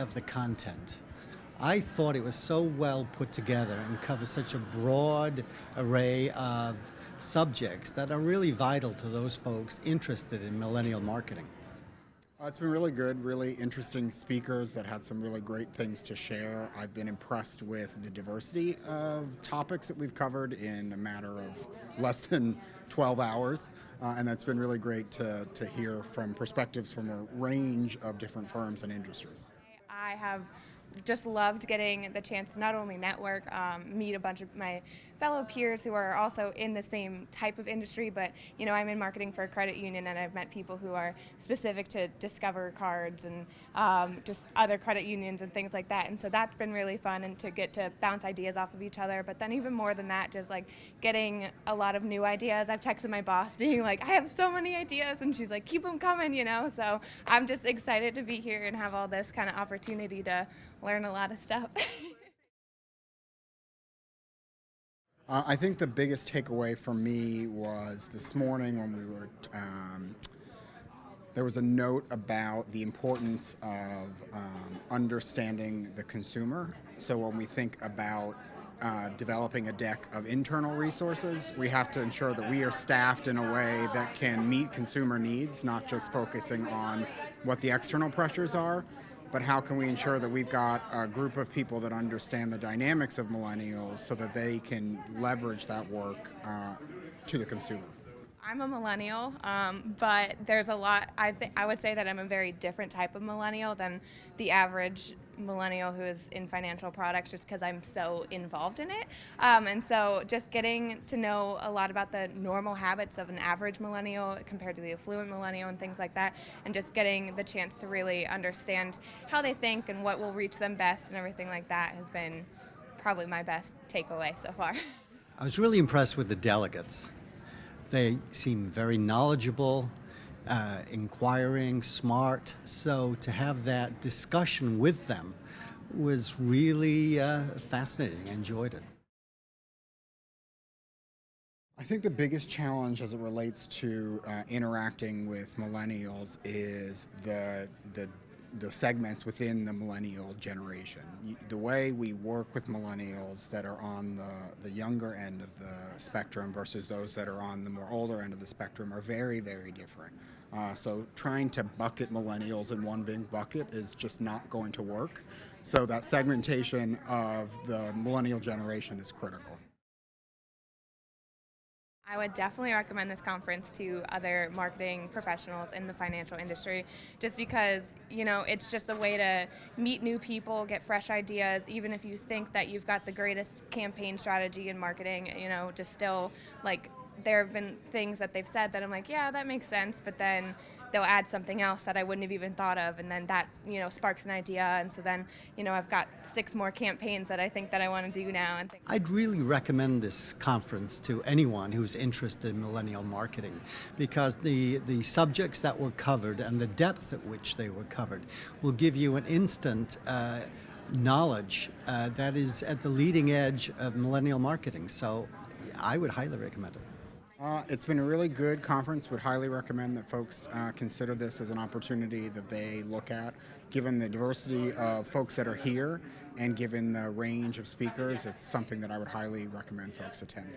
of the content. I thought it was so well put together and covers such a broad array of subjects that are really vital to those folks interested in millennial marketing. It's been really good, really interesting speakers that had some really great things to share. I've been impressed with the diversity of topics that we've covered in a matter of less than 12 hours, and that's been really great to hear from perspectives from a range of different firms and industries. I have just loved getting the chance to not only network, meet a bunch of my fellow peers who are also in the same type of industry, but I'm in marketing for a credit union, and I've met people who are specific to Discover cards and just other credit unions and things like that. And so that's been really fun, and to get to bounce ideas off of each other. But then even more than that, just like getting a lot of new ideas. I've texted my boss being like, I have so many ideas, and she's like, keep them coming, So I'm just excited to be here and have all this kind of opportunity to learn a lot of stuff. I think the biggest takeaway for me was this morning when we were, there was a note about the importance of understanding the consumer. So when we think about developing a deck of internal resources, we have to ensure that we are staffed in a way that can meet consumer needs, not just focusing on what the external pressures are, but how can we ensure that we've got a group of people that understand the dynamics of millennials so that they can leverage that work to the consumer. I'm a millennial, but there's a lot. I would say that I'm a very different type of millennial than the average millennial who is in financial products, just because I'm so involved in it. And so just getting to know a lot about the normal habits of an average millennial compared to the affluent millennial and things like that, and just getting the chance to really understand how they think and what will reach them best and everything like that has been probably my best takeaway so far. I was really impressed with the delegates. They seem very knowledgeable, inquiring, smart. So to have that discussion with them was really fascinating. I enjoyed it. I think the biggest challenge as it relates to interacting with millennials is the segments within the millennial generation. The way we work with millennials that are on the younger end of the spectrum versus those that are on the more older end of the spectrum are very, very different. So trying to bucket millennials in one big bucket is just not going to work. So that segmentation of the millennial generation is critical. I would definitely recommend this conference to other marketing professionals in the financial industry, just because, it's just a way to meet new people, get fresh ideas, even if you think that you've got the greatest campaign strategy in marketing, just still, like, there have been things that they've said that I'm like, yeah, that makes sense, but then they'll add something else that I wouldn't have even thought of, and then that, sparks an idea, and so then, I've got 6 more campaigns that I think that I want to do now. And I'd really recommend this conference to anyone who's interested in millennial marketing, because the subjects that were covered and the depth at which they were covered will give you an instant knowledge that is at the leading edge of millennial marketing. So I would highly recommend it. It's been a really good conference. Would highly recommend that folks consider this as an opportunity that they look at. Given the diversity of folks that are here and given the range of speakers, it's something that I would highly recommend folks attend.